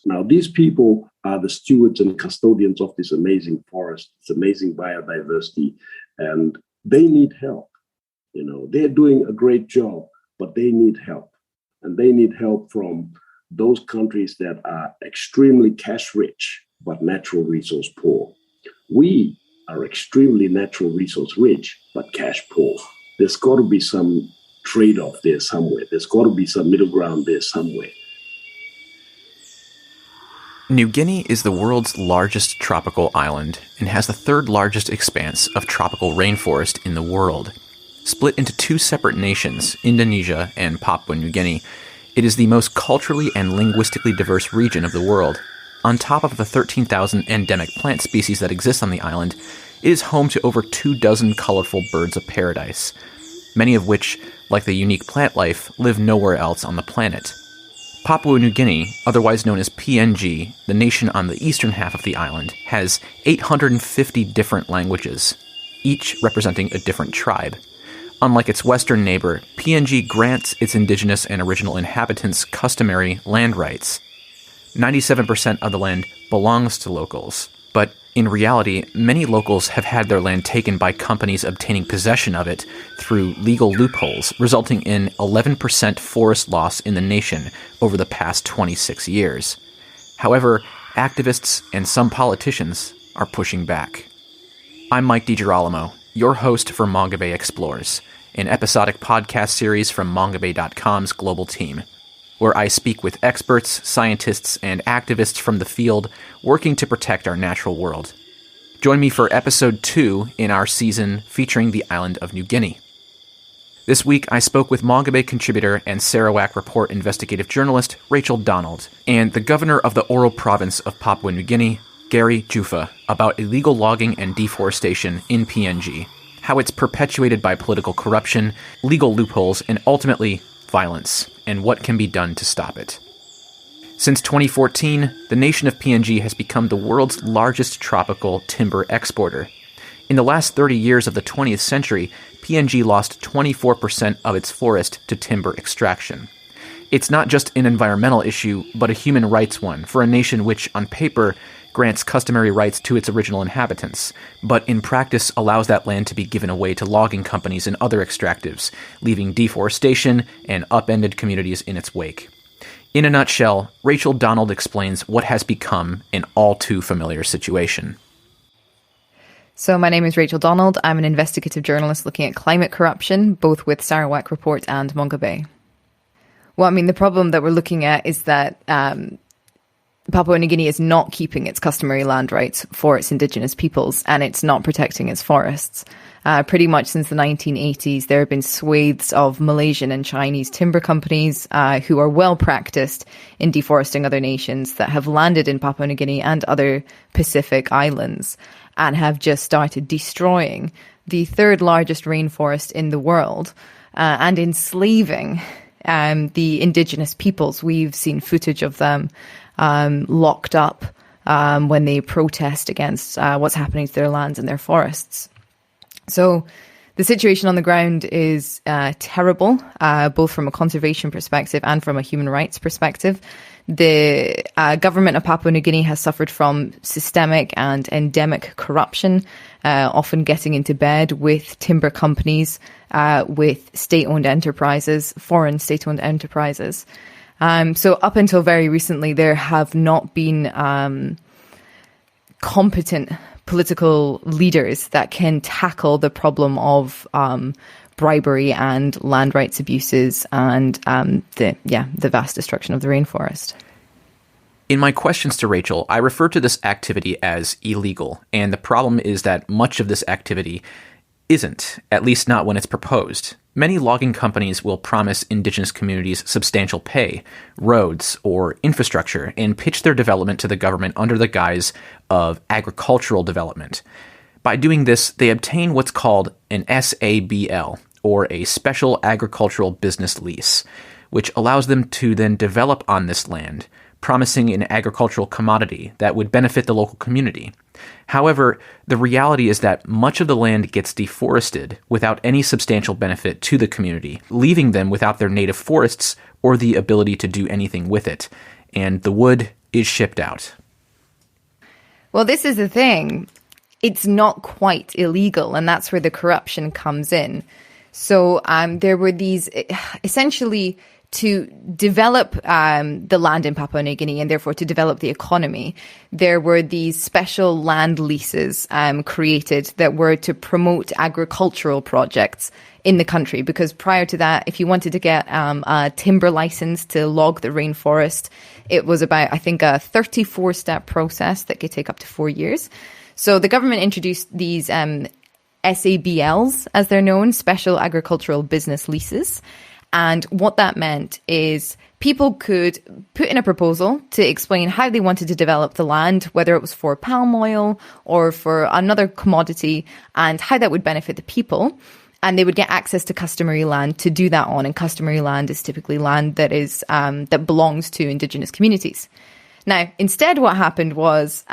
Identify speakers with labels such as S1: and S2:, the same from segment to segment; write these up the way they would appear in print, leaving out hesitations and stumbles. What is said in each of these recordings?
S1: Now, these people are the stewards and custodians of this amazing forest, this amazing biodiversity, and they need help. They're doing a great job, but they need help. And they need help from those countries that are extremely cash rich, but natural resource poor. We are extremely natural resource rich, but cash poor. There's got to be some trade-off there somewhere. There's got to be some middle ground there somewhere.
S2: New Guinea is the world's largest tropical island and has the third largest expanse of tropical rainforest in the world. Split into two separate nations, Indonesia and Papua New Guinea, it is the most culturally and linguistically diverse region of the world. On top of the 13,000 endemic plant species that exist on the island, it is home to over 24 colorful birds of paradise, many of which, like the unique plant life, live nowhere else on the planet. Papua New Guinea, otherwise known as PNG, the nation on the eastern half of the island, has 850 different languages, each representing a different tribe. Unlike its western neighbor, PNG grants its indigenous and original inhabitants customary land rights. 97% of the land belongs to locals, but in reality, many locals have had their land taken by companies obtaining possession of it through legal loopholes, resulting in 11% forest loss in the nation over the past 26 years. However, activists and some politicians are pushing back. I'm Mike DiGirolamo, your host for Mongabay Explores, an episodic podcast series from Mongabay.com's global team, where I speak with experts, scientists, and activists from the field working to protect our natural world. Join me for episode 2 in our season featuring the island of New Guinea. This week, I spoke with Mongabay contributor and Sarawak Report investigative journalist Rachel Donald and the governor of the Oro province of Papua New Guinea, Gary Juffa, about illegal logging and deforestation in PNG, how it's perpetuated by political corruption, legal loopholes, and ultimately violence, and what can be done to stop it. Since 2014, the nation of PNG has become the world's largest tropical timber exporter. In the last 30 years of the 20th century, PNG lost 24% of its forest to timber extraction. It's not just an environmental issue, but a human rights one for a nation which, on paper, grants customary rights to its original inhabitants, but in practice allows that land to be given away to logging companies and other extractives, leaving deforestation and upended communities in its wake. In a nutshell, Rachel Donald explains what has become an all-too-familiar situation.
S3: So my name is Rachel Donald. I'm an investigative journalist looking at climate corruption, both with Sarawak Report and Mongabay. Well, the problem that we're looking at is that Papua New Guinea is not keeping its customary land rights for its indigenous peoples, and it's not protecting its forests. Pretty much since the 1980s, there have been swathes of Malaysian and Chinese timber companies who are well practiced in deforesting other nations that have landed in Papua New Guinea and other Pacific islands and have just started destroying the third largest rainforest in the world and enslaving the indigenous peoples. We've seen footage of them locked up when they protest against what's happening to their lands and their forests. So the situation on the ground is terrible, both from a conservation perspective and from a human rights perspective. The government of Papua New Guinea has suffered from systemic and endemic corruption, often getting into bed with timber companies, with state-owned enterprises, foreign state-owned enterprises. So up until very recently, there have not been competent political leaders that can tackle the problem of bribery and land rights abuses and the vast destruction of the rainforest.
S2: In my questions to Rachel, I refer to this activity as illegal, and the problem is that much of this activity isn't, at least not when it's proposed. Many logging companies will promise indigenous communities substantial pay, roads, or infrastructure, and pitch their development to the government under the guise of agricultural development. By doing this, they obtain what's called an SABL, or a Special Agricultural Business Lease, which allows them to then develop on this land, promising an agricultural commodity that would benefit the local community. However, the reality is that much of the land gets deforested without any substantial benefit to the community, leaving them without their native forests or the ability to do anything with it. And the wood, is shipped out.
S3: Well, this is the thing. It's not quite illegal, and that's where the corruption comes in. So there were these, essentially, to develop the land in Papua New Guinea and therefore to develop the economy, there were these special land leases created that were to promote agricultural projects in the country. Because prior to that, if you wanted to get a timber license to log the rainforest, it was about, I think, a 34-step process that could take up to 4 years. So the government introduced these SABLs, as they're known, Special Agricultural Business Leases. And what that meant is people could put in a proposal to explain how they wanted to develop the land, whether it was for palm oil or for another commodity, and how that would benefit the people. And they would get access to customary land to do that on. And customary land is typically land that is that belongs to Indigenous communities. Now, instead, what happened was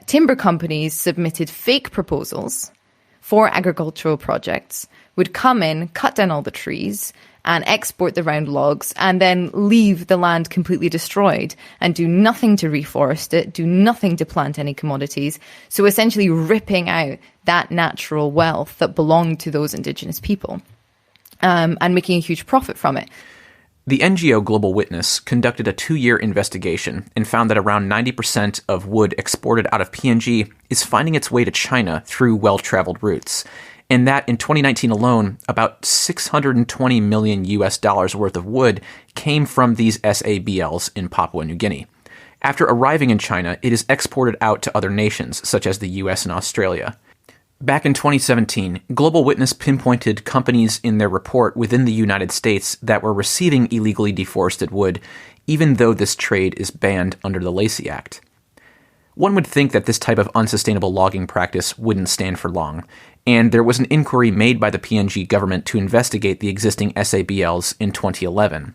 S3: timber companies submitted fake proposals for agricultural projects, would come in, cut down all the trees, and export the round logs, and then leave the land completely destroyed and do nothing to reforest it, do nothing to plant any commodities. So essentially ripping out that natural wealth that belonged to those Indigenous people and making a huge profit from it.
S2: The NGO Global Witness conducted a 2-year investigation and found that around 90% of wood exported out of PNG is finding its way to China through well-traveled routes. And that in 2019 alone, about $620 million worth of wood came from these SABLs in Papua New Guinea. After arriving in China, it is exported out to other nations, such as the US and Australia. Back in 2017, Global Witness pinpointed companies in their report within the United States that were receiving illegally deforested wood, even though this trade is banned under the Lease Act. One would think that this type of unsustainable logging practice wouldn't stand for long, and there was an inquiry made by the PNG government to investigate the existing SABLs in 2011.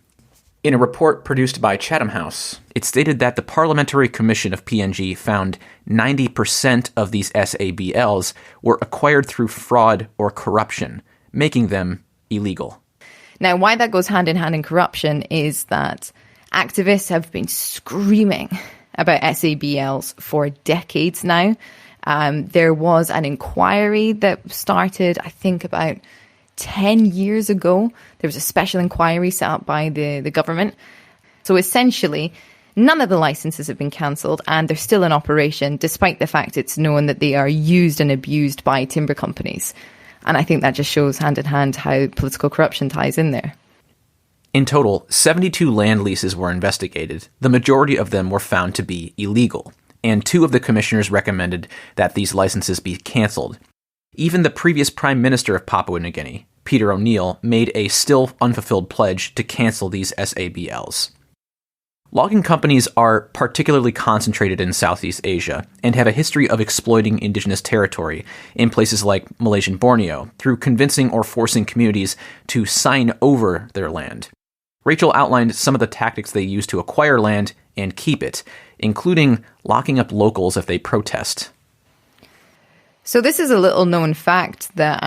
S2: In a report produced by Chatham House, it stated that the Parliamentary Commission of PNG found 90% of these SABLs were acquired through fraud or corruption, making them illegal.
S3: Now, why that goes hand in hand in corruption is that activists have been screaming about SABLs for decades now. There was an inquiry that started, I think, about 10 years ago. There was a special inquiry set up by the government. So essentially, none of the licenses have been cancelled and they're still in operation, despite the fact it's known that they are used and abused by timber companies. And I think that just shows hand in hand how political corruption ties in there.
S2: In total, 72 land leases were investigated. The majority of them were found to be illegal, and 2 of the commissioners recommended that these licenses be cancelled. Even the previous Prime Minister of Papua New Guinea, Peter O'Neill, made a still unfulfilled pledge to cancel these SABLs. Logging companies are particularly concentrated in Southeast Asia and have a history of exploiting indigenous territory in places like Malaysian Borneo through convincing or forcing communities to sign over their land. Rachel outlined some of the tactics they use to acquire land and keep it, including locking up locals if they protest.
S3: So this is a little known fact that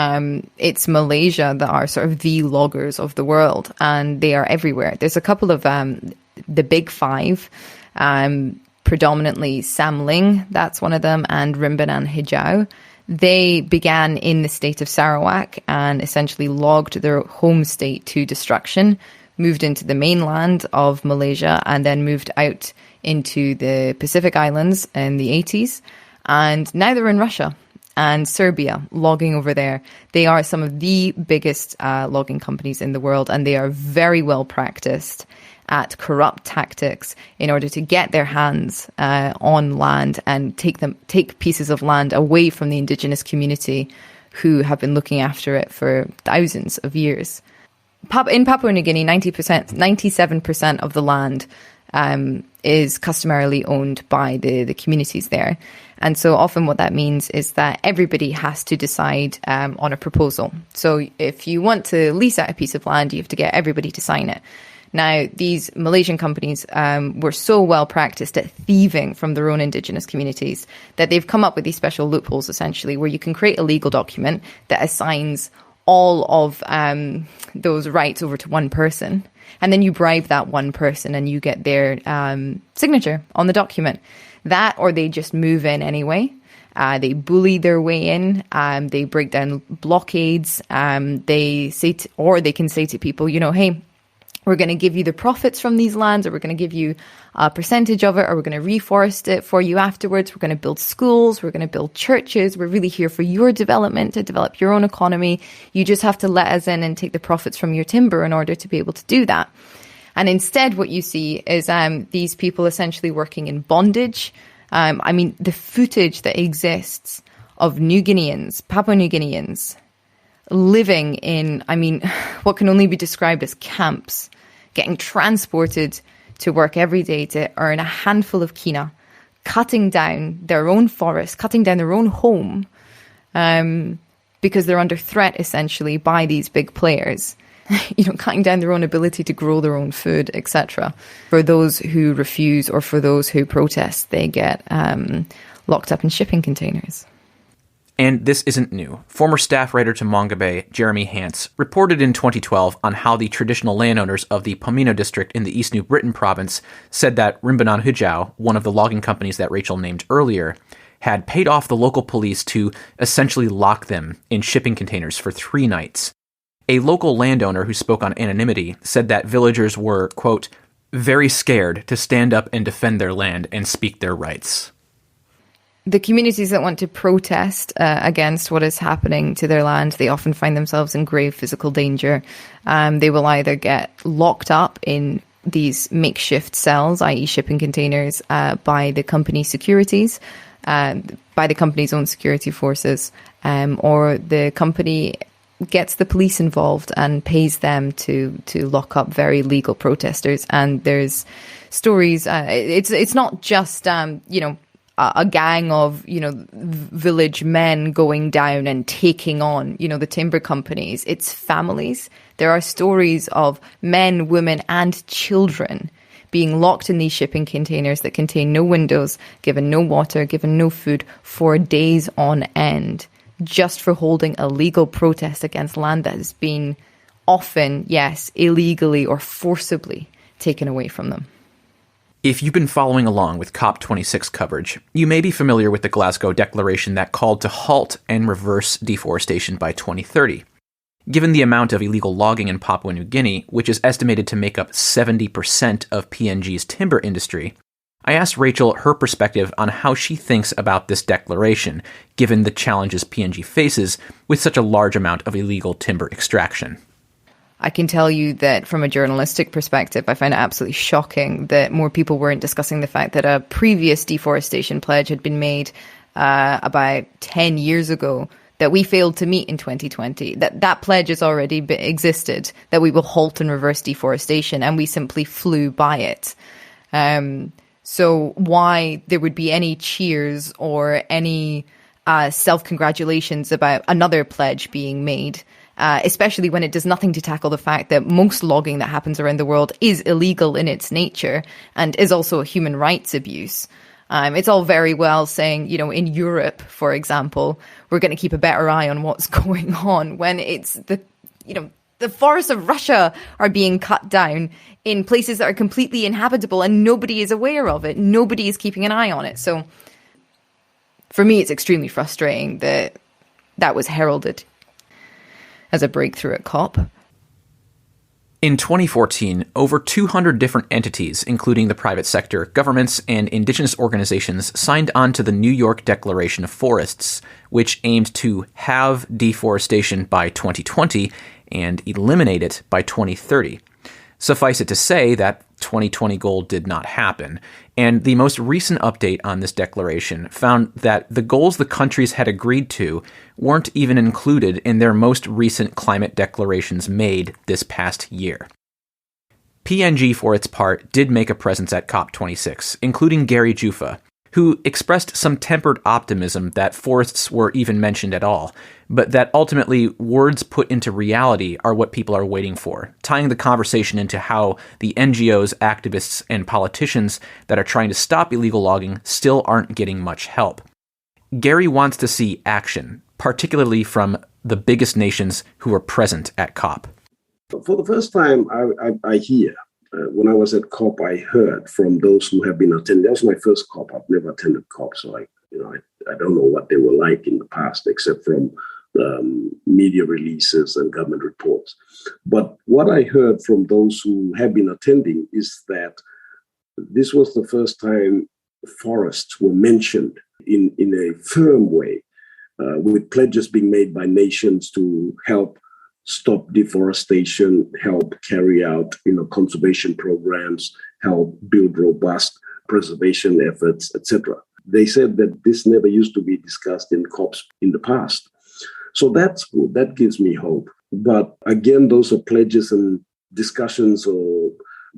S3: it's Malaysia that are sort of the loggers of the world, and they are everywhere. There's a couple of the big 5, predominantly Sam Ling, that's one of them, and Rimbunan Hijau. They began in the state of Sarawak and essentially logged their home state to destruction, moved into the mainland of Malaysia, and then moved out into the Pacific Islands in the 80s. And now they're in Russia and Serbia, logging over there. They are some of the biggest logging companies in the world, and they are very well practiced at corrupt tactics in order to get their hands on land and take pieces of land away from the indigenous community who have been looking after it for thousands of years. In Papua New Guinea, 97% of the land is customarily owned by the communities there. And so often what that means is that everybody has to decide on a proposal. So if you want to lease out a piece of land, you have to get everybody to sign it. Now, these Malaysian companies were so well practiced at thieving from their own indigenous communities that they've come up with these special loopholes, essentially, where you can create a legal document that assigns all of those rights over to one person. And then you bribe that one person and you get their signature on the document. That, or they just move in anyway. They bully their way in. They break down blockades. They can say to people, hey, we're going to give you the profits from these lands, or we're going to give you a percentage of it, or we're going to reforest it for you afterwards. We're going to build schools. We're going to build churches. We're really here for your development, to develop your own economy. You just have to let us in and take the profits from your timber in order to be able to do that. And instead, what you see is these people essentially working in bondage. The footage that exists of New Guineans, Papua New Guineans, living in, what can only be described as camps, getting transported to work every day to earn a handful of kina, cutting down their own forest, cutting down their own home, because they're under threat, essentially, by these big players. Cutting down their own ability to grow their own food, etc. For those who refuse or for those who protest, they get locked up in shipping containers.
S2: And this isn't new. Former staff writer to Mongabay, Jeremy Hance, reported in 2012 on how the traditional landowners of the Pomino district in the East New Britain province said that Rimbunan Hijau, one of the logging companies that Rachel named earlier, had paid off the local police to essentially lock them in shipping containers for 3 nights. A local landowner who spoke on anonymity said that villagers were, quote, very scared to stand up and defend their land and speak their rights.
S3: The communities that want to protest against what is happening to their land, they often find themselves in grave physical danger. They will either get locked up in these makeshift cells, i.e. shipping containers, by the company securities, by the company's own security forces, or the company gets the police involved and pays them to lock up very legal protesters. And there's stories, it's not just, a gang of, village men going down and taking on, the timber companies. It's families. There are stories of men, women, and children being locked in these shipping containers that contain no windows, given no water, given no food for days on end, just for holding a legal protest against land that has been often, yes, illegally or forcibly taken away from them.
S2: If you've been following along with COP26 coverage, you may be familiar with the Glasgow Declaration that called to halt and reverse deforestation by 2030. Given the amount of illegal logging in Papua New Guinea, which is estimated to make up 70% of PNG's timber industry, I asked Rachel her perspective on how she thinks about this declaration, given the challenges PNG faces with such a large amount of illegal timber extraction.
S3: I can tell you that from a journalistic perspective, I find it absolutely shocking that more people weren't discussing the fact that a previous deforestation pledge had been made about 10 years ago that we failed to meet in 2020. That pledge has already existed, that we will halt and reverse deforestation, and we simply flew by it. So why there would be any cheers or any self-congratulations about another pledge being made, especially when it does nothing to tackle the fact that most logging that happens around the world is illegal in its nature and is also a human rights abuse. It's all very well saying, in Europe, for example, we're going to keep a better eye on what's going on when it's the forests of Russia are being cut down in places that are completely inhabitable and nobody is aware of it. Nobody is keeping an eye on it. So for me, it's extremely frustrating that that was heralded as a breakthrough at COP.
S2: In 2014, over 200 different entities, including the private sector, governments, and indigenous organizations, signed on to the New York Declaration of Forests, which aimed to halve deforestation by 2020 and eliminate it by 2030. Suffice it to say that 2020 goal did not happen, and the most recent update on this declaration found that the goals the countries had agreed to weren't even included in their most recent climate declarations made this past year. PNG, for its part, did make a presence at COP26, including Gary Juffa, who expressed some tempered optimism that forests were even mentioned at all, but that ultimately words put into reality are what people are waiting for, tying the conversation into how the NGOs, activists, and politicians that are trying to stop illegal logging still aren't getting much help. Gary wants to see action, particularly from the biggest nations who were present at COP.
S1: For the first time, I hear, when I was at COP, I heard from those who have been attending. That was my first COP. I've never attended COP, so I don't know what they were like in the past, except from media releases and government reports. But what I heard from those who have been attending is that this was the first time forests were mentioned in a firm way, with pledges being made by nations to help stop deforestation, help carry out conservation programs, help build robust preservation efforts, etc. They said that this never used to be discussed in COPs in the past. So that's good. That gives me hope. But again, those are pledges and discussions or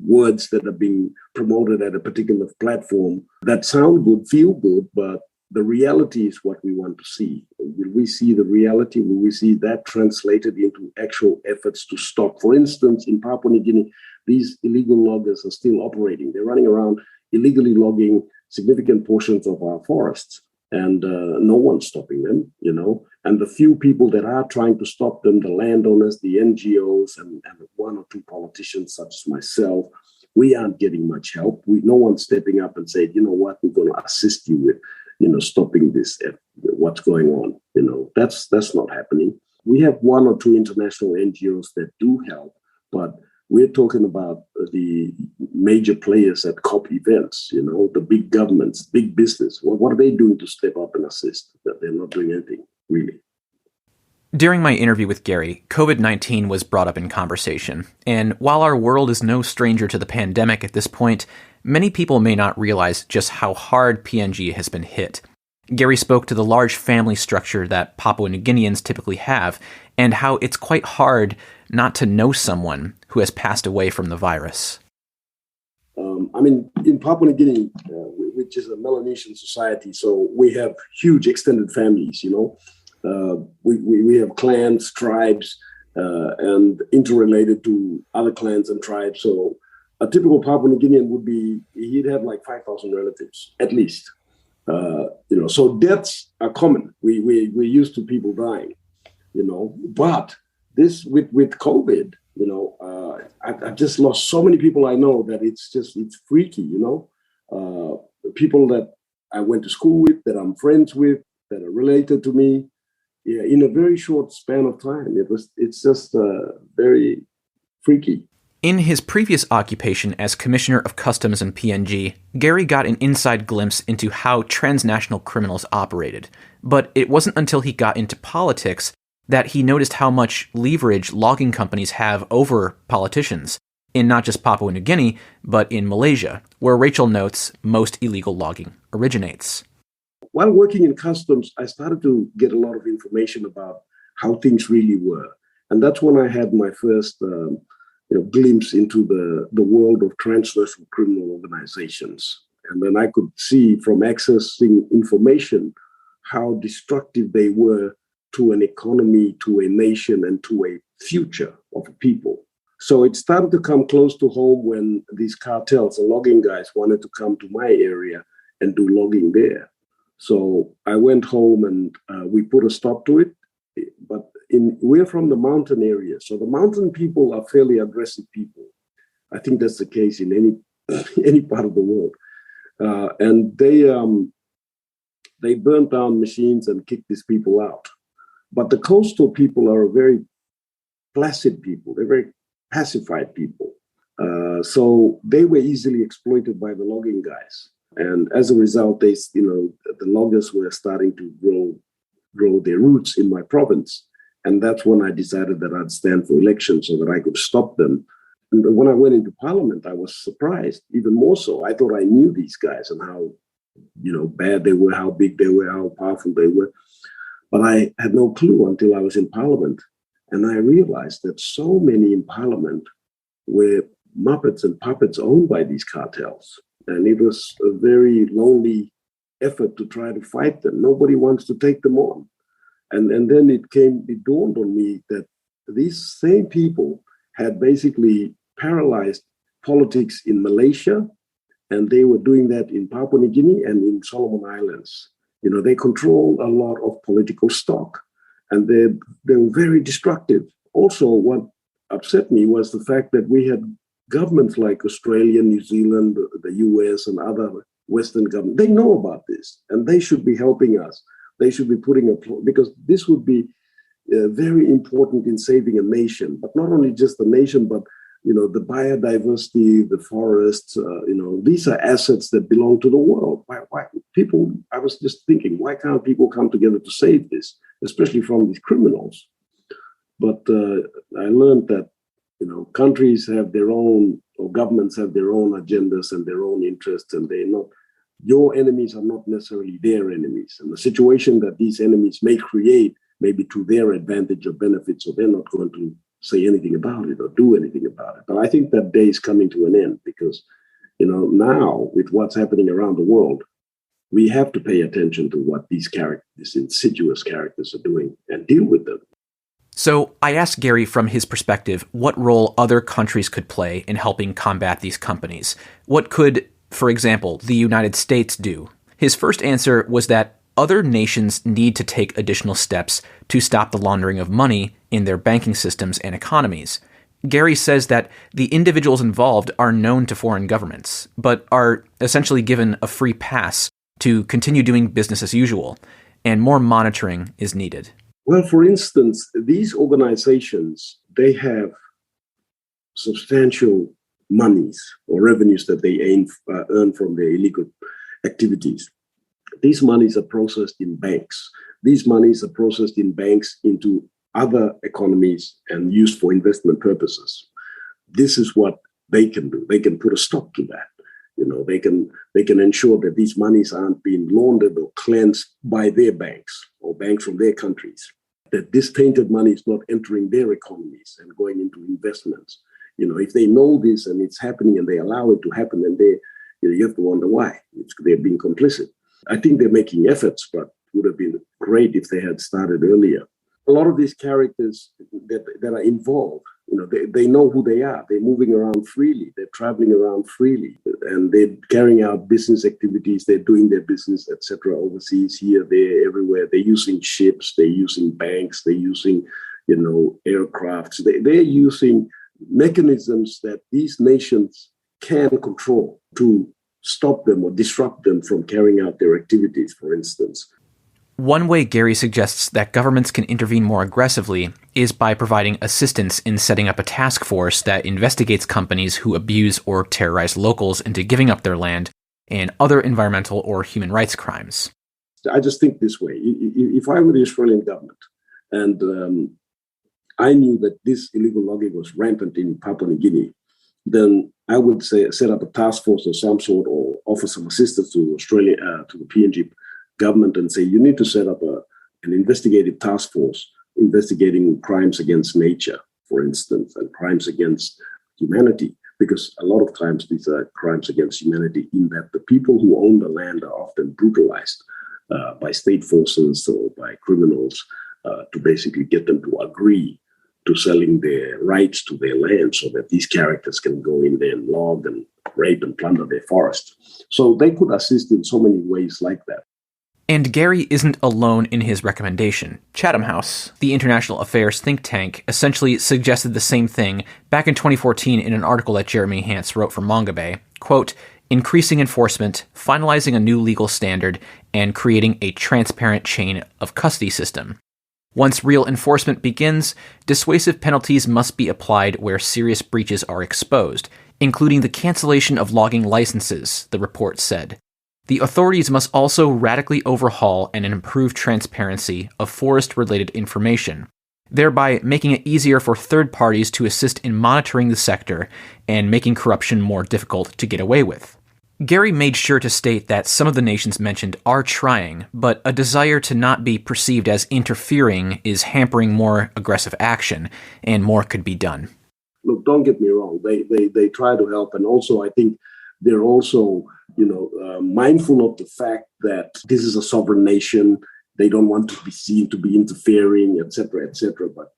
S1: words that are being promoted at a particular platform that sound good, feel good, but the reality is what we want to see. Will we see the reality? Will we see that translated into actual efforts to stop? For instance, in Papua New Guinea, these illegal loggers are still operating. They're running around illegally logging significant portions of our forests, and no one's stopping them, And the few people that are trying to stop them, the landowners, the NGOs, and one or two politicians such as myself, we aren't getting much help. No one's stepping up and saying, you know what, we're going to assist you with stopping this, what's going on. That's not happening. We have one or two international NGOs that do help, but we're talking about the major players at COP events, the big governments, big business. What are they doing to step up and assist? That they're not doing anything, really.
S2: During my interview with Gary, COVID-19 was brought up in conversation, and while our world is no stranger to the pandemic at this point, many people may not realize just how hard PNG has been hit. Gary spoke to the large family structure that Papua New Guineans typically have, and how it's quite hard not to know someone who has passed away from the virus.
S1: In Papua New Guinea, which is a Melanesian society, so we have huge extended families, we have clans, tribes, and interrelated to other clans and tribes. So a typical Papua New Guinean he'd have like 5,000 relatives, at least. So deaths are common. We're used to people dying, but this with COVID, I've just lost so many people I know that it's freaky, people that I went to school with, that I'm friends with, that are related to me, in a very short span of time. It's just very freaky.
S2: In his previous occupation as Commissioner of Customs in PNG, Gary got an inside glimpse into how transnational criminals operated. But it wasn't until he got into politics that he noticed how much leverage logging companies have over politicians, in not just Papua New Guinea, but in Malaysia, where Rachel notes most illegal logging originates.
S1: While working in customs, I started to get a lot of information about how things really were. And that's when I had my first glimpse into the world of transnational criminal organizations. And then I could see from accessing information how destructive they were to an economy, to a nation, and to a future of people. So it started to come close to home when these cartels, the logging guys, wanted to come to my area and do logging there. So I went home and we put a stop to it. But we're from the mountain area, so the mountain people are fairly aggressive people. I think that's the case in any part of the world. And they burnt down machines and kicked these people out. But the coastal people are a very placid people. They're very pacified people. So they were easily exploited by the logging guys. And as a result, the loggers were starting to grow their roots in my province. And that's when I decided that I'd stand for election so that I could stop them. And when I went into parliament, I was surprised, even more so. I thought I knew these guys and how, bad they were, how big they were, how powerful they were. But I had no clue until I was in parliament. And I realized that so many in parliament were muppets and puppets owned by these cartels. And it was a very lonely effort to try to fight them. Nobody wants to take them on. And then it dawned on me that these same people had basically paralyzed politics in Malaysia, and they were doing that in Papua New Guinea and in Solomon Islands. They control a lot of political stock. and they were very destructive. Also, what upset me was the fact that we had governments like Australia, New Zealand, the US, and other Western governments. They know about this, and they should be helping us. They should be because this would be very important in saving a nation, but not only just the nation, but the biodiversity, the forests. These are assets that belong to the world. Why people? I was just thinking, why can't people come together to save this, especially from these criminals? But I learned that countries have their own, or governments have their own agendas and their own interests, and your enemies are not necessarily their enemies. And the situation that these enemies may create may be to their advantage or benefit, so they're not going to say anything about it or do anything about it. But I think that day is coming to an end because, now with what's happening around the world, we have to pay attention to what these insidious characters are doing and deal with them.
S2: So I asked Gary from his perspective what role other countries could play in helping combat these companies. What could, for example, the United States do? His first answer was that other nations need to take additional steps to stop the laundering of money in their banking systems and economies. Gary says that the individuals involved are known to foreign governments, but are essentially given a free pass to continue doing business as usual, and more monitoring is needed.
S1: Well, for instance, these organizations, they have substantial monies or revenues that they earn from their illegal activities. These monies are processed in banks. These monies are processed in banks into other economies and used for investment purposes. This is what they can do. They can put a stop to that. They can ensure that these monies aren't being laundered or cleansed by their banks or banks from their countries, that this tainted money is not entering their economies and going into investments. If they know this and it's happening and they allow it to happen, then you have to wonder why. They're being complicit. I think they're making efforts, but it would have been great if they had started earlier. A lot of these characters that are involved, they know who they are. They're moving around freely. They're traveling around freely, and they're carrying out business activities. They're doing their business, etc. overseas, here, there, everywhere. They're using ships. They're using banks. They're using, aircrafts. They're using mechanisms that these nations can control to stop them or disrupt them from carrying out their activities, for instance.
S2: One way Gary suggests that governments can intervene more aggressively is by providing assistance in setting up a task force that investigates companies who abuse or terrorize locals into giving up their land and other environmental or human rights crimes.
S1: I just think this way. If I were the Australian government and I knew that this illegal logging was rampant in Papua New Guinea, then I would say set up a task force of some sort or offer some assistance to Australia, to the PNG government, and say you need to set up an investigative task force investigating crimes against nature, for instance, and crimes against humanity, because a lot of times these are crimes against humanity in that the people who own the land are often brutalized by state forces or by criminals to basically get them to agree to selling their rights to their land so that these characters can go in there and log and rape and plunder their forest. So they could assist in so many ways like that.
S2: And Gary isn't alone in his recommendation. Chatham House, the international affairs think tank, essentially suggested the same thing back in 2014 in an article that Jeremy Hance wrote for Mongabay. Quote, increasing enforcement, finalizing a new legal standard, and creating a transparent chain of custody system. Once real enforcement begins, dissuasive penalties must be applied where serious breaches are exposed, including the cancellation of logging licenses, the report said. The authorities must also radically overhaul and improve transparency of forest-related information, thereby making it easier for third parties to assist in monitoring the sector and making corruption more difficult to get away with. Gary made sure to state that some of the nations mentioned are trying, but a desire to not be perceived as interfering is hampering more aggressive action, and more could be done.
S1: Look, don't get me wrong. They try to help, and also I think they're also mindful of the fact that this is a sovereign nation. They don't want to be seen to be interfering, etc., etc. But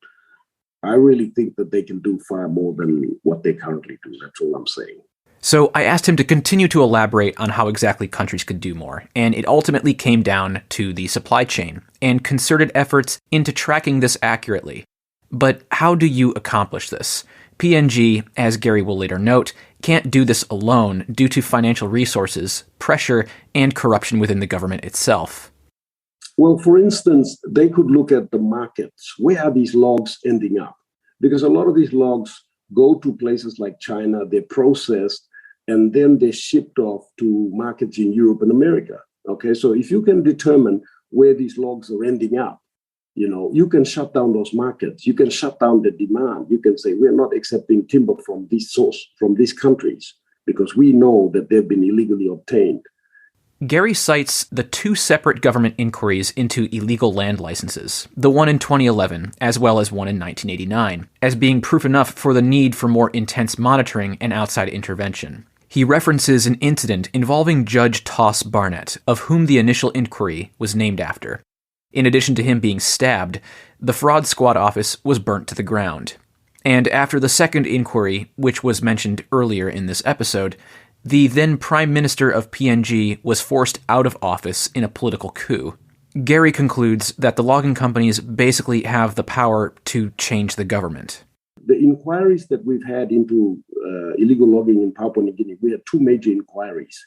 S1: I really think that they can do far more than what they currently do. That's all I'm saying.
S2: So I asked him to continue to elaborate on how exactly countries could do more, and it ultimately came down to the supply chain and concerted efforts into tracking this accurately. But how do you accomplish this? PNG, as Gary will later note, can't do this alone due to financial resources, pressure, and corruption within the government itself.
S1: Well, for instance, they could look at the markets. Where are these logs ending up? Because a lot of these logs go to places like China, they're processed, and then they're shipped off to markets in Europe and America. Okay, so if you can determine where these logs are ending up, you can shut down those markets. You can shut down the demand. You can say, we're not accepting timber from this source, from these countries, because we know that they've been illegally obtained.
S2: Gary cites the two separate government inquiries into illegal land licenses, the one in 2011 as well as one in 1989, as being proof enough for the need for more intense monitoring and outside intervention. He references an incident involving Judge Toss Barnett, of whom the initial inquiry was named after. In addition to him being stabbed, the fraud squad office was burnt to the ground. And after the second inquiry, which was mentioned earlier in this episode, the then Prime Minister of PNG was forced out of office in a political coup. Gary concludes that the logging companies basically have the power to change the government.
S1: The inquiries that we've had into illegal logging in Papua New Guinea, we had two major inquiries.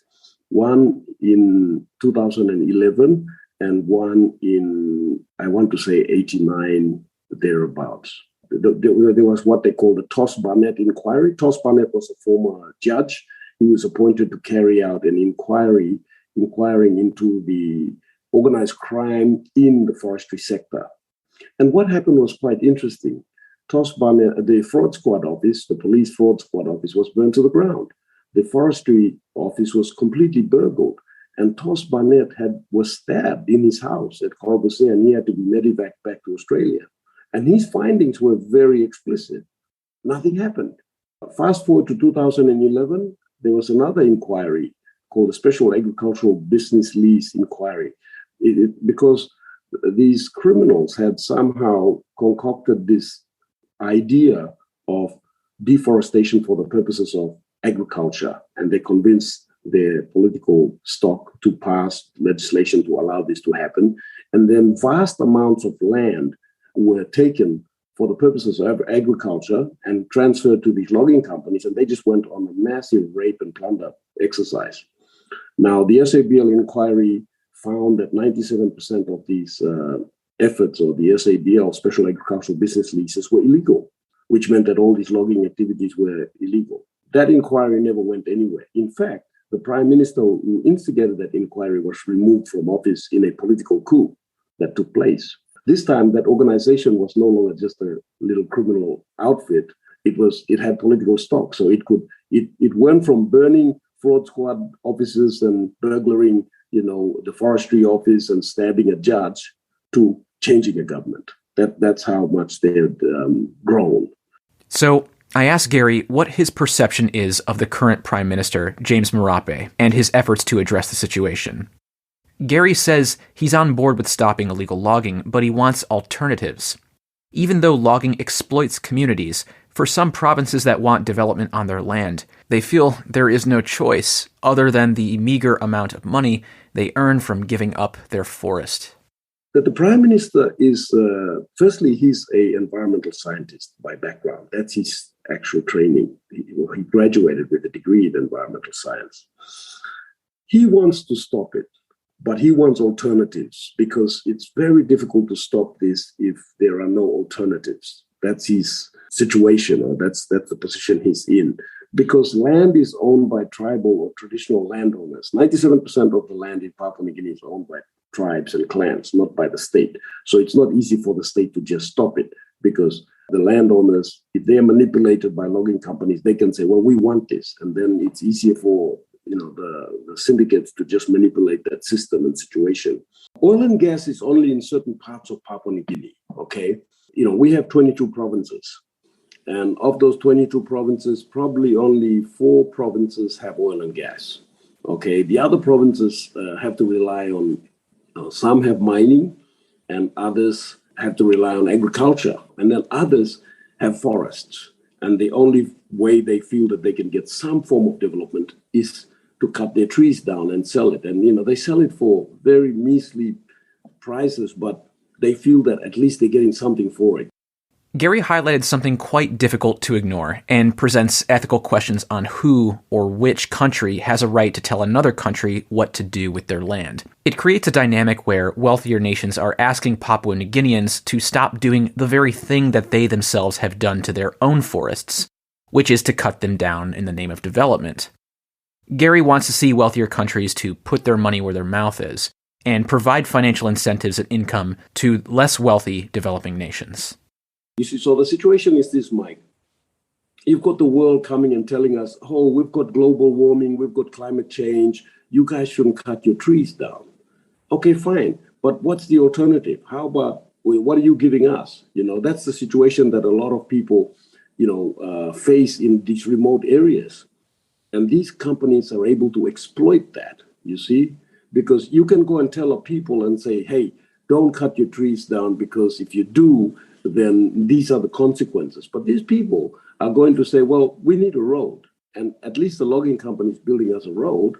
S1: One in 2011 and one in, I want to say, 89, thereabouts. There was what they call the Toss Barnett inquiry. Toss Barnett was a former judge. He was appointed to carry out an inquiring into the organized crime in the forestry sector. And what happened was quite interesting. Toss Barnett, the fraud squad office, the police fraud squad office, was burned to the ground. The forestry office was completely burgled. And Toss Barnett was stabbed in his house at Corbusier, and he had to be medevaced back to Australia. And his findings were very explicit. Nothing happened. Fast forward to 2011, there was another inquiry called the Special Agricultural Business Lease Inquiry, because these criminals had somehow concocted this idea of deforestation for the purposes of agriculture, and they convinced their political stock to pass legislation to allow this to happen. And then vast amounts of land were taken for the purposes of agriculture and transferred to these logging companies, and they just went on a massive rape and plunder exercise. Now, the SABL inquiry found that 97% of these efforts, or the SABL, Special Agricultural Business Leases, were illegal, which meant that all these logging activities were illegal. That inquiry never went anywhere. In fact, the Prime Minister who instigated that inquiry was removed from office in a political coup that took place. This time, that organization was no longer just a little criminal outfit. It had political stock, so it went from burning fraud squad offices and burglaring, the forestry office and stabbing a judge to changing a government. That's how much they had grown.
S2: So I asked Gary what his perception is of the current Prime Minister, James Marape, and his efforts to address the situation. Gary says he's on board with stopping illegal logging, but he wants alternatives. Even though logging exploits communities, for some provinces that want development on their land, they feel there is no choice other than the meager amount of money they earn from giving up their forest.
S1: That the Prime Minister is, firstly, he's an environmental scientist by background. That's his actual training. He graduated with a degree in environmental science. He wants to stop it, but he wants alternatives, because it's very difficult to stop this if there are no alternatives. That's his situation, or that's the position he's in. Because land is owned by tribal or traditional landowners. 97% of the land in Papua New Guinea is owned by tribes and clans, not by the state. So it's not easy for the state to just stop it, because the landowners, if they're manipulated by logging companies, they can say, well, we want this. And then it's easier for the syndicates to just manipulate that system and situation. Oil and gas is only in certain parts of Papua New Guinea, okay? We have 22 provinces. And of those 22 provinces, probably only 4 provinces have oil and gas, okay? The other provinces have to rely on, some have mining, and others have to rely on agriculture. And then others have forests. And the only way they feel that they can get some form of development is to cut their trees down and sell it. And, they sell it for very measly prices, but they feel that at least they're getting something for it.
S2: Gary highlighted something quite difficult to ignore and presents ethical questions on who or which country has a right to tell another country what to do with their land. It creates a dynamic where wealthier nations are asking Papua New Guineans to stop doing the very thing that they themselves have done to their own forests, which is to cut them down in the name of development. Gary wants to see wealthier countries to put their money where their mouth is and provide financial incentives and income to less wealthy developing nations.
S1: You see, so the situation is this, Mike. You've got the world coming and telling us, oh, we've got global warming, we've got climate change, you guys shouldn't cut your trees down. Okay, fine. But what's the alternative? How about, what are you giving us? That's the situation that a lot of people, face in these remote areas. And these companies are able to exploit that, you see, because you can go and tell a people and say, hey, don't cut your trees down, because if you do, then these are the consequences. But these people are going to say, well, we need a road. And at least the logging company is building us a road.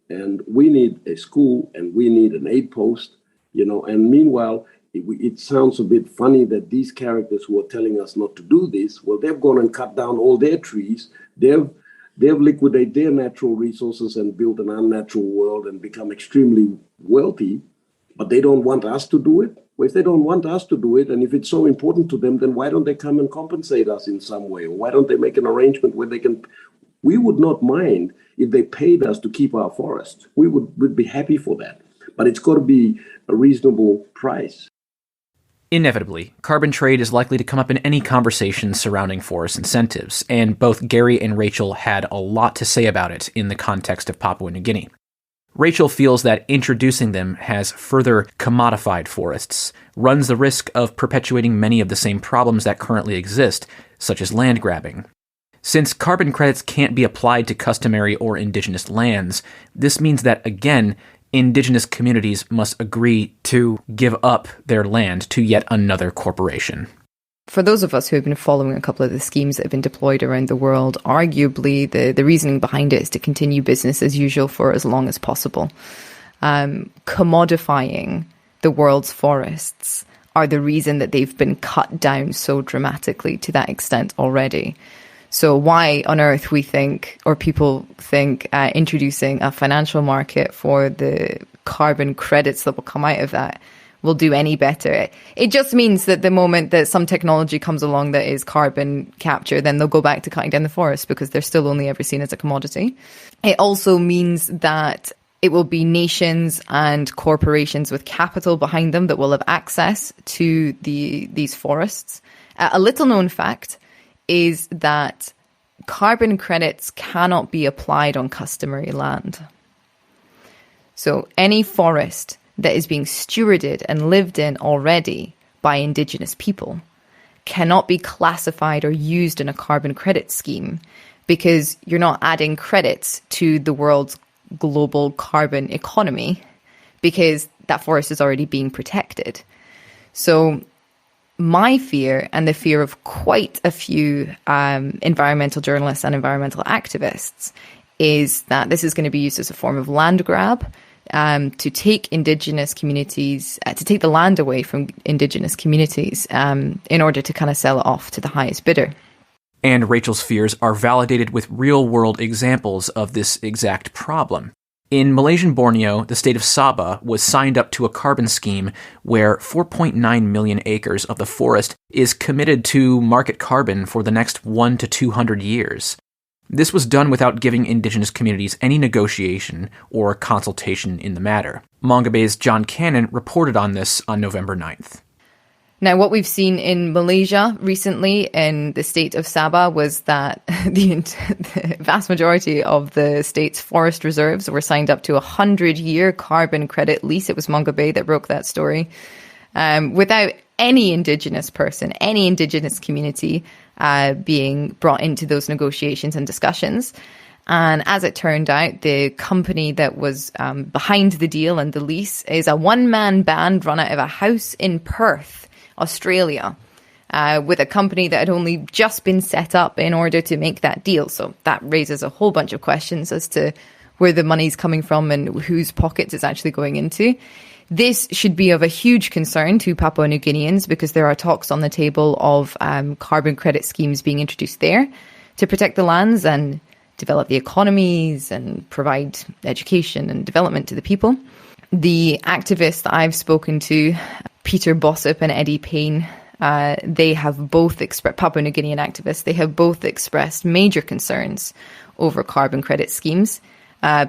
S1: And we need a school and we need an aid post, And meanwhile, it sounds a bit funny that these characters who are telling us not to do this, well, they've gone and cut down all their trees. They've liquidated their natural resources and built an unnatural world and become extremely wealthy. But they don't want us to do it. Well, if they don't want us to do it, and if it's so important to them, then why don't they come and compensate us in some way? Or why don't they make an arrangement where they can? We would not mind if they paid us to keep our forests. We'd be happy for that. But it's got to be a reasonable price.
S2: Inevitably, carbon trade is likely to come up in any conversation surrounding forest incentives, and both Gary and Rachel had a lot to say about it in the context of Papua New Guinea. Rachel feels that introducing them has further commodified forests, runs the risk of perpetuating many of the same problems that currently exist, such as land grabbing. Since carbon credits can't be applied to customary or indigenous lands, this means that, again, indigenous communities must agree to give up their land to yet another corporation.
S3: For those of us who have been following a couple of the schemes that have been deployed around the world, arguably the reasoning behind it is to continue business as usual for as long as possible. Commodifying the world's forests are the reason that they've been cut down so dramatically to that extent already. So why on earth we think, or people think, introducing a financial market for the carbon credits that will come out of that will do any better. It just means that the moment that some technology comes along that is carbon capture, then they'll go back to cutting down the forest because they're still only ever seen as a commodity. It also means that it will be nations and corporations with capital behind them that will have access to these forests. A little known fact is that carbon credits cannot be applied on customary land. So any forest that is being stewarded and lived in already by indigenous people cannot be classified or used in a carbon credit scheme because you're not adding credits to the world's global carbon economy because that forest is already being protected. So my fear, and the fear of quite a few environmental journalists and environmental activists, is that this is going to be used as a form of land grab to take indigenous communities, to take the land away from indigenous communities in order to kind of sell it off to the highest bidder.
S2: And Rachel's fears are validated with real-world examples of this exact problem. In Malaysian Borneo, the state of Sabah was signed up to a carbon scheme where 4.9 million acres of the forest is committed to market carbon for the next 1 to 200 years. This was done without giving indigenous communities any negotiation or consultation in the matter. Mongabay's John Cannon reported on this on November 9th.
S3: Now, what we've seen in Malaysia recently in the state of Sabah was that the vast majority of the state's forest reserves were signed up to a 100-year carbon credit lease. It was Mongabay that broke that story. Without any indigenous person, any indigenous community being brought into those negotiations and discussions. And as it turned out, the company that was behind the deal and the lease is a one-man band run out of a house in Perth, Australia. with a company that had only just been set up in order to make that deal. So that raises a whole bunch of questions as to where the money's coming from and whose pockets it's actually going into. This should be of a huge concern to Papua New Guineans because there are talks on the table of carbon credit schemes being introduced there to protect the lands and develop the economies and provide education and development to the people. The activists that I've spoken to, Peter Bossop and Eddie Payne, they have both expressed, Papua New Guinean activists, they have both expressed major concerns over carbon credit schemes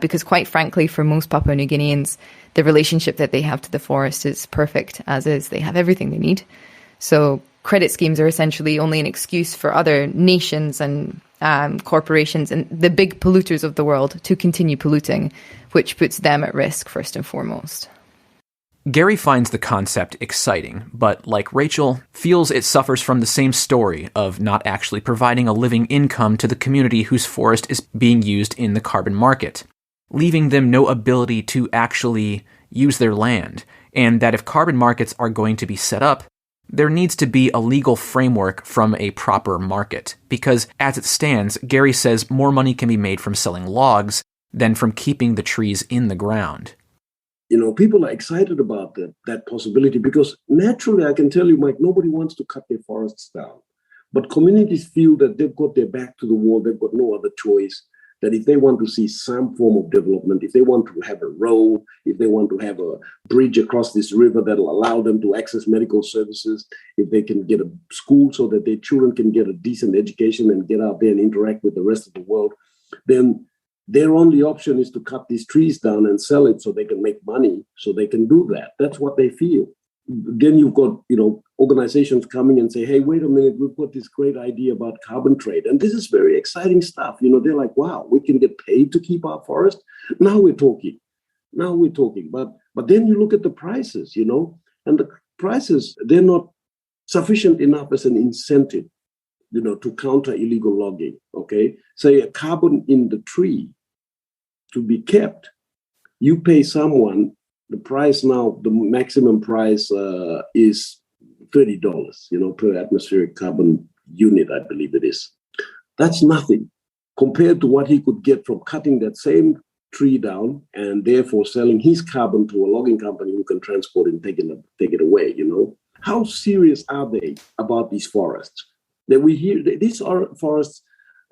S3: because quite frankly, for most Papua New Guineans, the relationship that they have to the forest is perfect as is. They have everything they need. So credit schemes are essentially only an excuse for other nations and corporations and the big polluters of the world to continue polluting, which puts them at risk first and foremost.
S2: Gary finds the concept exciting, but like Rachel, feels it suffers from the same story of not actually providing a living income to the community whose forest is being used in the carbon market, leaving them no ability to actually use their land, and that if carbon markets are going to be set up, there needs to be a legal framework from a proper market, because as it stands, Gary says more money can be made from selling logs than from keeping the trees in the ground.
S1: People are excited about that possibility because naturally, I can tell you, Mike, nobody wants to cut their forests down. But communities feel that they've got their back to the wall, they've got no other choice, that if they want to see some form of development, if they want to have a road, if they want to have a bridge across this river that'll allow them to access medical services, if they can get a school so that their children can get a decent education and get out there and interact with the rest of the world, then their only option is to cut these trees down and sell it so they can make money, so they can do that. That's what they feel. Then you've got, organizations coming and say, hey, wait a minute, we've got this great idea about carbon trade. And this is very exciting stuff. They're like, wow, we can get paid to keep our forest. Now we're talking. But then you look at the prices, and the prices, they're not sufficient enough as an incentive, to counter illegal logging, okay? Say a carbon in the tree to be kept, you pay someone, the price now, the maximum price is $30, per atmospheric carbon unit, I believe it is. That's nothing compared to what he could get from cutting that same tree down and therefore selling his carbon to a logging company who can transport and take it away, How serious are they about these forests? That we hear, these are forests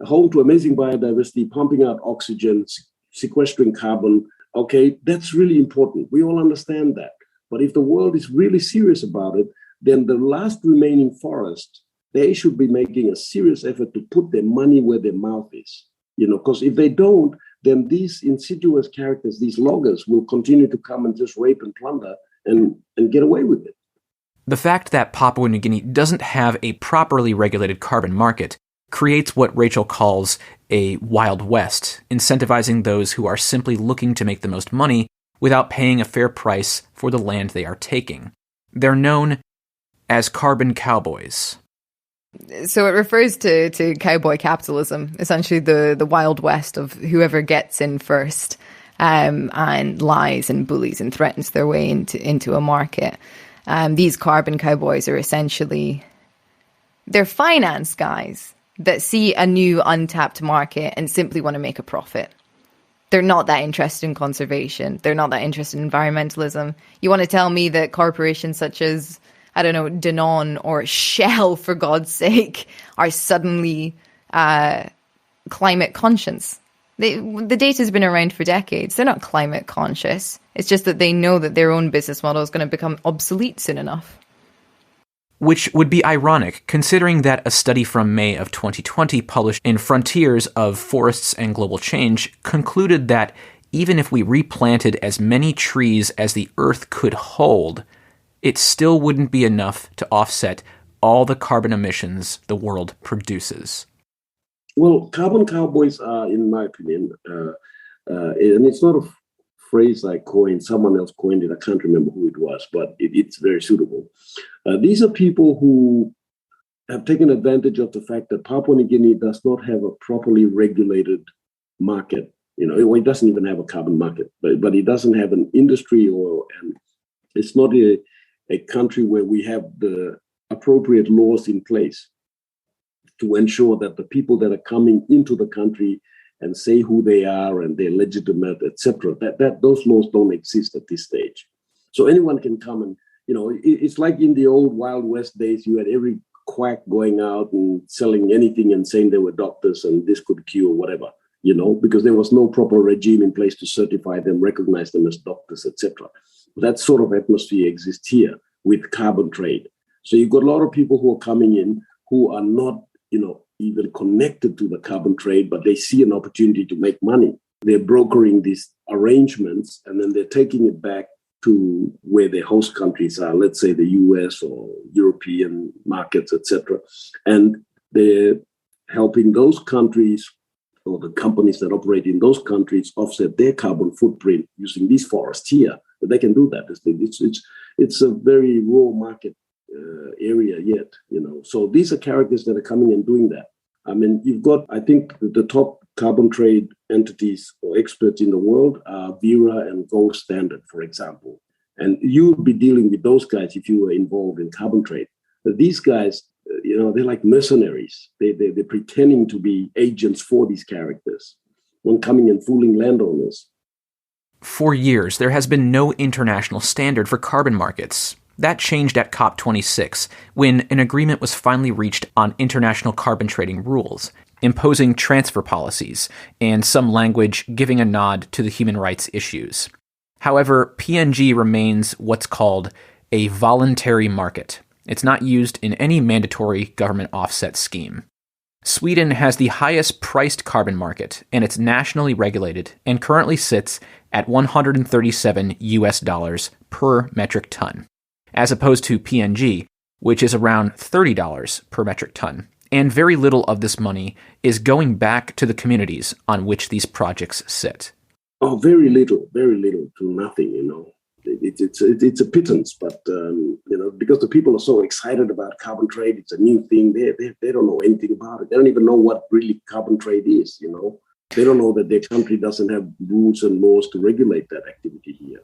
S1: home to amazing biodiversity, pumping out oxygen, sequestering carbon. Okay, that's really important. We all understand that. But if the world is really serious about it, then the last remaining forest, they should be making a serious effort to put their money where their mouth is. Because if they don't, then these insidious characters, these loggers, will continue to come and just rape and plunder and get away with it.
S2: The fact that Papua New Guinea doesn't have a properly regulated carbon market creates what Rachel calls a Wild West, incentivizing those who are simply looking to make the most money without paying a fair price for the land they are taking. They're known as carbon cowboys.
S3: So it refers to cowboy capitalism, essentially the Wild West of whoever gets in first and lies and bullies and threatens their way into a market. These carbon cowboys are essentially, they're finance guys that see a new untapped market and simply want to make a profit. They're not that interested in conservation. They're not that interested in environmentalism. You want to tell me that corporations such as, I don't know, Danone or Shell, for God's sake, are suddenly climate conscious? The data's been around for decades. They're not climate conscious. It's just that they know that their own business model is going to become obsolete soon enough.
S2: Which would be ironic, considering that a study from May of 2020 published in Frontiers of Forests and Global Change concluded that even if we replanted as many trees as the Earth could hold, it still wouldn't be enough to offset all the carbon emissions the world produces.
S1: Well, carbon cowboys are, in my opinion, and it's not a phrase I coined, someone else coined it, I can't remember who it was, but it's very suitable. These are people who have taken advantage of the fact that Papua New Guinea does not have a properly regulated market. It doesn't even have a carbon market, but it doesn't have an industry and it's not a country where we have a appropriate laws in place to ensure that the people that are coming into the country and say who they are and they're legitimate, etc., that those laws don't exist at this stage. So anyone can come and, it's like in the old Wild West days, you had every quack going out and selling anything and saying they were doctors and this could cure whatever, because there was no proper regime in place to certify them, recognize them as doctors, etc. That sort of atmosphere exists here with carbon trade. So you've got a lot of people who are coming in who are not, even connected to the carbon trade, but they see an opportunity to make money. They're brokering these arrangements and then they're taking it back to where their host countries are, let's say the US or European markets, etc. And they're helping those countries or the companies that operate in those countries offset their carbon footprint using these forests here. They can do that. It's a very raw market area yet, So these are characters that are coming and doing that. I mean, you've got, I think, the top carbon trade entities or experts in the world are Vera and Gold Standard, for example. And you would be dealing with those guys if you were involved in carbon trade. But these guys, they're like mercenaries. They're pretending to be agents for these characters, one coming and fooling landowners.
S2: For years, there has been no international standard for carbon markets. That changed at COP26, when an agreement was finally reached on international carbon trading rules, imposing transfer policies, and some language giving a nod to the human rights issues. However, PNG remains what's called a voluntary market. It's not used in any mandatory government offset scheme. Sweden has the highest priced carbon market, and it's nationally regulated and currently sits at $137 per metric ton, as opposed to PNG, which is around $30 per metric ton. And very little of this money is going back to the communities on which these projects sit.
S1: Oh, very little to nothing, It's a pittance, but, because the people are so excited about carbon trade, it's a new thing. They don't know anything about it. They don't even know what really carbon trade is, They don't know that their country doesn't have rules and laws to regulate that activity here.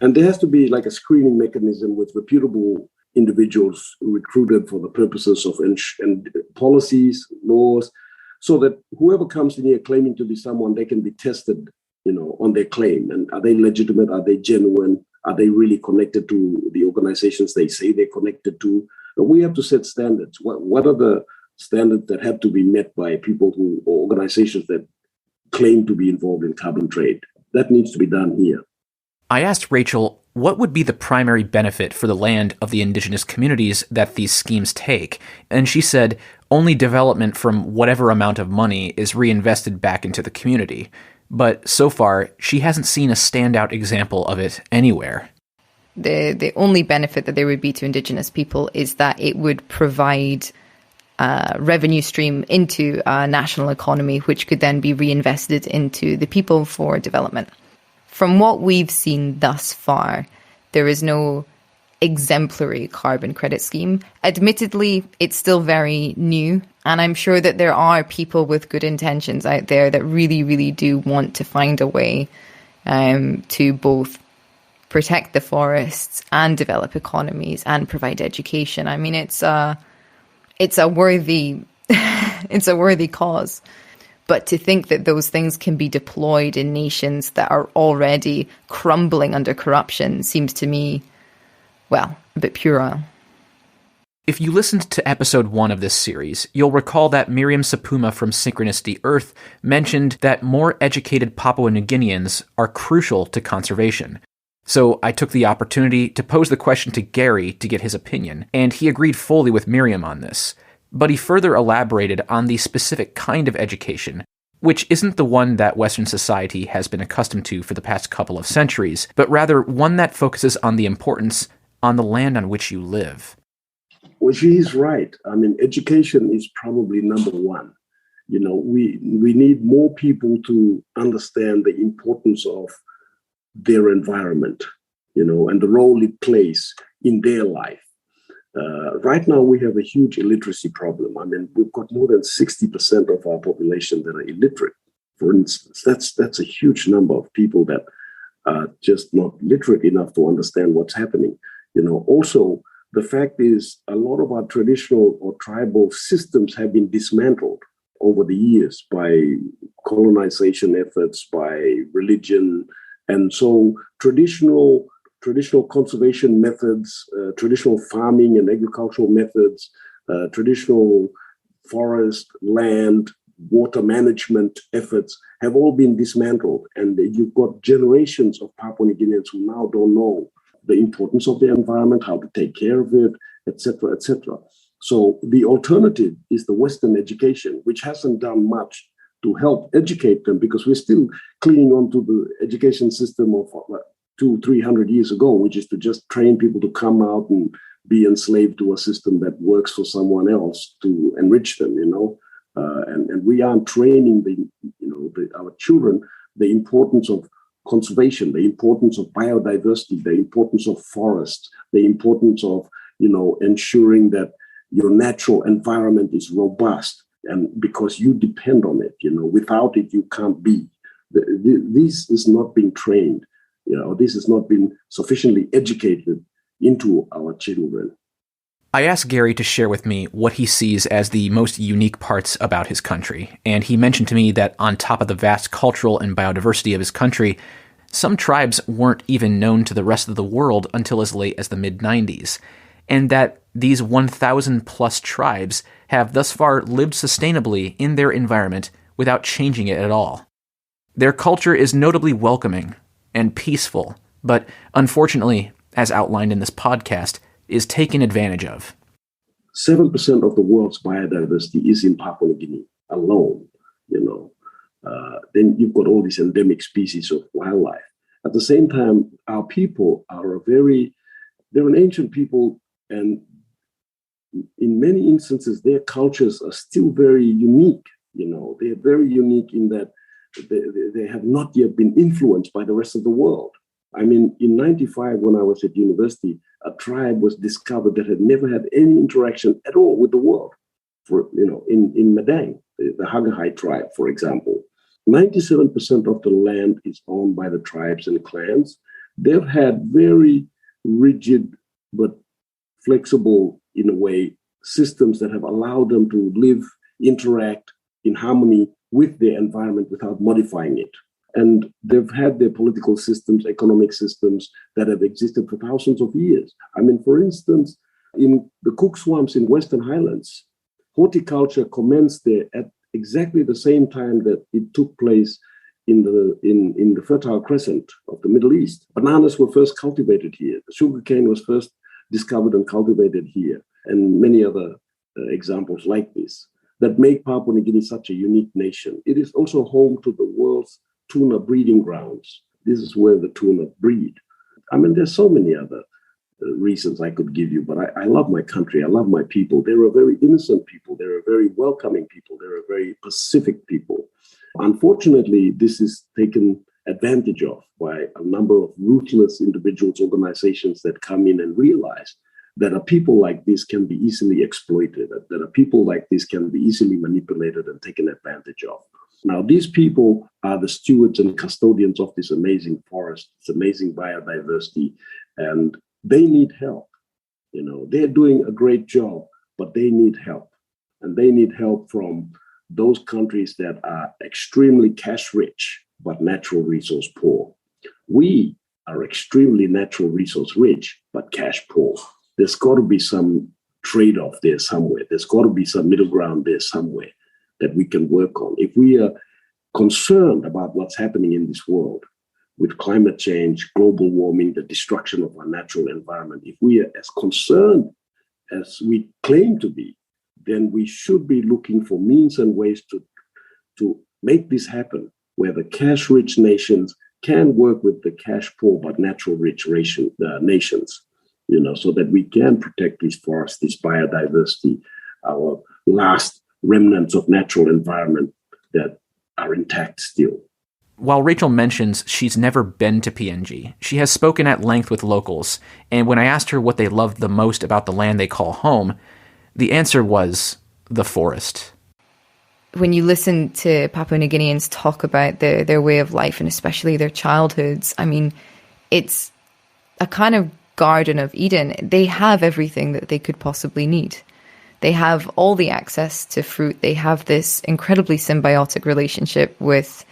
S1: And there has to be like a screening mechanism with reputable individuals recruited for the purposes of and policies, laws, so that whoever comes in here claiming to be someone, they can be tested, on their claim. And are they legitimate? Are they genuine? Are they really connected to the organizations they say they're connected to? But we have to set standards. What are the standards that have to be met by people or organizations that claim to be involved in carbon trade? That needs to be done here.
S2: I asked Rachel what would be the primary benefit for the land of the indigenous communities that these schemes take, and she said only development from whatever amount of money is reinvested back into the community. But so far, she hasn't seen a standout example of it anywhere.
S3: The only benefit that there would be to indigenous people is that it would provide a revenue stream into a national economy, which could then be reinvested into the people for development. From what we've seen thus far, there is no exemplary carbon credit scheme. Admittedly, it's still very new, and I'm sure that there are people with good intentions out there that really, really do want to find a way to both protect the forests and develop economies and provide education. I mean, it's a worthy it's a worthy cause. But to think that those things can be deployed in nations that are already crumbling under corruption seems to me, well, a bit puerile.
S2: If you listened to episode 1 of this series, you'll recall that Miriam Sapuma from Synchronicity Earth mentioned that more educated Papua New Guineans are crucial to conservation. So I took the opportunity to pose the question to Gary to get his opinion, and he agreed fully with Miriam on this. But he further elaborated on the specific kind of education, which isn't the one that Western society has been accustomed to for the past couple of centuries, but rather one that focuses on the importance on the land on which you live.
S1: Well, she's right. I mean, education is probably number one. We need more people to understand the importance of their environment, and the role it plays in their life. Right now, we have a huge illiteracy problem. I mean, we've got more than 60% of our population that are illiterate. For instance, that's a huge number of people that are just not literate enough to understand what's happening. Also, the fact is a lot of our traditional or tribal systems have been dismantled over the years by colonization efforts, by religion. And so traditional conservation methods, traditional farming and agricultural methods, traditional forest, land, water management efforts have all been dismantled. And you've got generations of Papua New Guineans who now don't know the importance of the environment, how to take care of it, etc., etc. So the alternative is the Western education, which hasn't done much to help educate them, because we're still clinging on to the education system of 200-300 years ago, which is to just train people to come out and be enslaved to a system that works for someone else to enrich them, and we aren't training our children the importance of conservation, the importance of biodiversity, the importance of forests, the importance of ensuring that your natural environment is robust, and because you depend on it, without it you can't be. This is not being trained. This has not been sufficiently educated into our children.
S2: I asked Gary to share with me what he sees as the most unique parts about his country, and he mentioned to me that on top of the vast cultural and biodiversity of his country, some tribes weren't even known to the rest of the world until as late as the mid-90s, and that these 1,000-plus tribes have thus far lived sustainably in their environment without changing it at all. Their culture is notably welcoming and peaceful, but unfortunately, as outlined in this podcast, is taken advantage of.
S1: 7% of the world's biodiversity is in Papua New Guinea alone, Then you've got all these endemic species of wildlife. At the same time, our people are they're an ancient people, and in many instances, their cultures are still very unique. They're very unique in that they have not yet been influenced by the rest of the world. I mean, in 95, when I was at university, a tribe was discovered that had never had any interaction at all with the world. In Madang, the Hagahai tribe, for example, 97% of the land is owned by the tribes and clans. They've had very rigid but flexible, in a way, systems that have allowed them to live, interact in harmony with their environment without modifying it. And they've had their political systems, economic systems that have existed for thousands of years. I mean, for instance, in the Cook Swamps in Western Highlands, horticulture commenced there at exactly the same time that it took place in the Fertile Crescent of the Middle East. Bananas were first cultivated here. Sugarcane was first discovered and cultivated here, and many other examples like this that make Papua New Guinea such a unique nation. It is also home to the world's tuna breeding grounds. This is where the tuna breed. I mean, there's so many other reasons I could give you, but I love my country. I love my people. They're a very innocent people. They're a very welcoming people. They're a very pacific people. Unfortunately, this is taken advantage of by a number of ruthless individuals, organizations that come in and realize that a people like this can be easily exploited, that a people like this can be easily manipulated and taken advantage of. Now, these people are the stewards and custodians of this amazing forest, this amazing biodiversity, and they need help. They're doing a great job, but they need help. And they need help from those countries that are extremely cash rich, but natural resource poor. We are extremely natural resource rich, but cash poor. There's got to be some trade-off there somewhere. There's got to be some middle ground there somewhere that we can work on. If we are concerned about what's happening in this world with climate change, global warming, the destruction of our natural environment, if we are as concerned as we claim to be, then we should be looking for means and ways to make this happen, where the cash-rich nations can work with the cash-poor but natural-rich nations, so that we can protect these forests, this biodiversity, our last remnants of natural environment that are intact still.
S2: While Rachel mentions she's never been to PNG, she has spoken at length with locals, and when I asked her what they loved the most about the land they call home, the answer was the forest.
S3: When you listen to Papua New Guineans talk about their way of life, and especially their childhoods, I mean, it's a kind of Garden of Eden, they have everything that they could possibly need. They have all the access to fruit. They have this incredibly symbiotic relationship with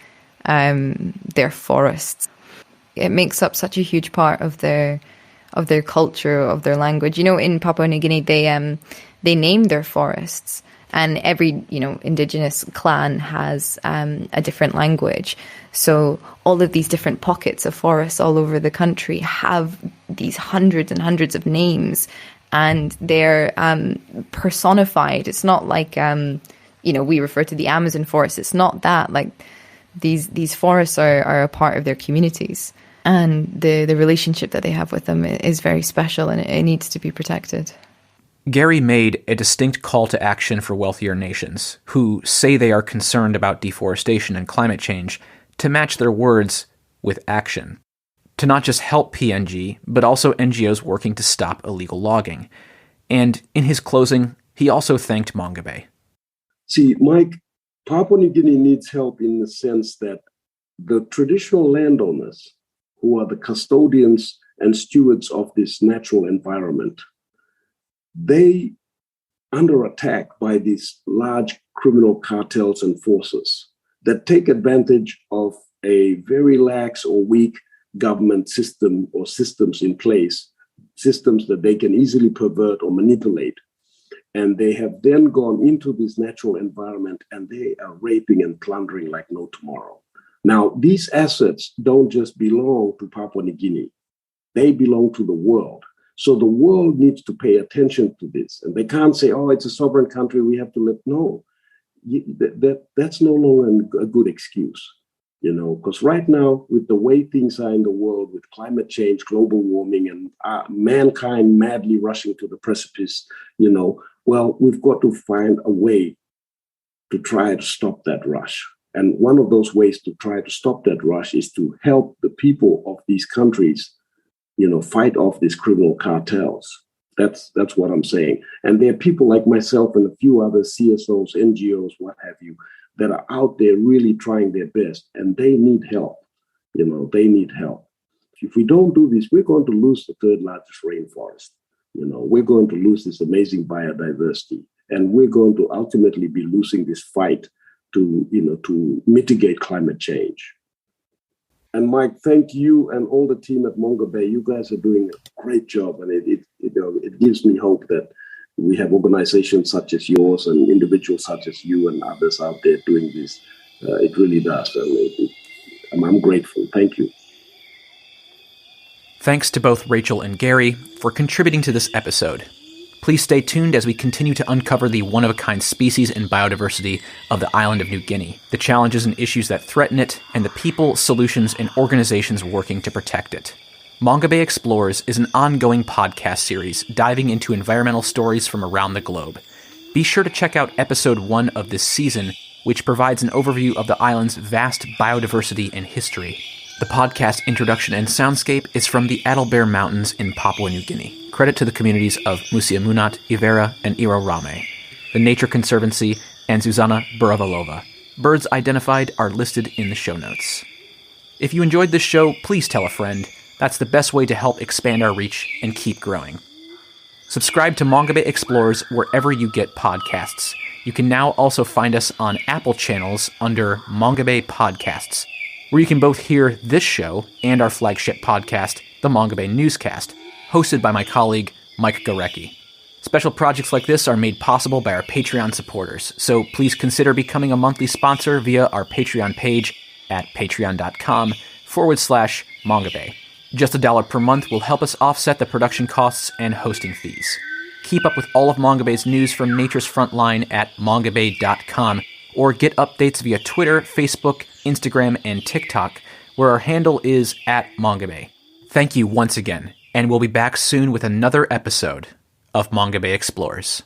S3: their forests. It makes up such a huge part of their culture, of their language. You know, in Papua New Guinea, they name their forests, and every indigenous clan has a different language. So all of these different pockets of forests all over the country have these hundreds and hundreds of names, and they're personified. It's not like we refer to the Amazon forest. It's not that. Like these forests are a part of their communities, and the relationship that they have with them is very special, and it needs to be protected.
S2: Gary made a distinct call to action for wealthier nations, who say they are concerned about deforestation and climate change, to match their words with action. To not just help PNG, but also NGOs working to stop illegal logging. And in his closing, he also thanked Mongabay.
S1: See, Mike, Papua New Guinea needs help in the sense that the traditional landowners, who are the custodians and stewards of this natural environment, they under attack by these large criminal cartels and forces that take advantage of a very lax or weak government system or systems in place, systems that they can easily pervert or manipulate. And they have then gone into this natural environment and they are raping and plundering like no tomorrow. Now, these assets don't just belong to Papua New Guinea. They belong to the world. So the world needs to pay attention to this. And they can't say, oh, it's a sovereign country, we have to let, no. That's no longer a good excuse, because right now, with the way things are in the world, with climate change, global warming, and mankind madly rushing to the precipice, well, we've got to find a way to try to stop that rush. And one of those ways to try to stop that rush is to help the people of these countries, fight off these criminal cartels. That's what I'm saying. And there are people like myself and a few other CSOs, NGOs, what have you, that are out there really trying their best, and they need help. They need help. If we don't do this, we're going to lose the third largest rainforest. We're going to lose this amazing biodiversity, and we're going to ultimately be losing this fight to mitigate climate change. And Mike, thank you and all the team at Mongabay. You guys are doing a great job, and it gives me hope that we have organizations such as yours and individuals such as you and others out there doing this. It really does, and I'm grateful. Thank you.
S2: Thanks to both Rachel and Gary for contributing to this episode. Please stay tuned as we continue to uncover the one-of-a-kind species and biodiversity of the island of New Guinea, the challenges and issues that threaten it, and the people, solutions, and organizations working to protect it. Mongabay Explores is an ongoing podcast series diving into environmental stories from around the globe. Be sure to check out episode 1 of this season, which provides an overview of the island's vast biodiversity and history. The podcast introduction and soundscape is from the Adalbert Mountains in Papua New Guinea. Credit to the communities of Musiamunat, Ivera, and Irorame, the Nature Conservancy, and Zuzana Buravalova. Birds identified are listed in the show notes. If you enjoyed this show, please tell a friend. That's the best way to help expand our reach and keep growing. Subscribe to Mongabay Explores wherever you get podcasts. You can now also find us on Apple channels under Mongabay Podcasts, where you can both hear this show and our flagship podcast, the Mongabay Newscast, hosted by my colleague, Mike Garecki. Special projects like this are made possible by our Patreon supporters, so please consider becoming a monthly sponsor via our Patreon page at patreon.com/Mongabay. Just $1 per month will help us offset the production costs and hosting fees. Keep up with all of Mongabay's news from Nature's Frontline at mongabay.com, or get updates via Twitter, Facebook, Instagram, and TikTok, where our handle is @Mongabay. Thank you once again, and we'll be back soon with another episode of Mongabay Explores.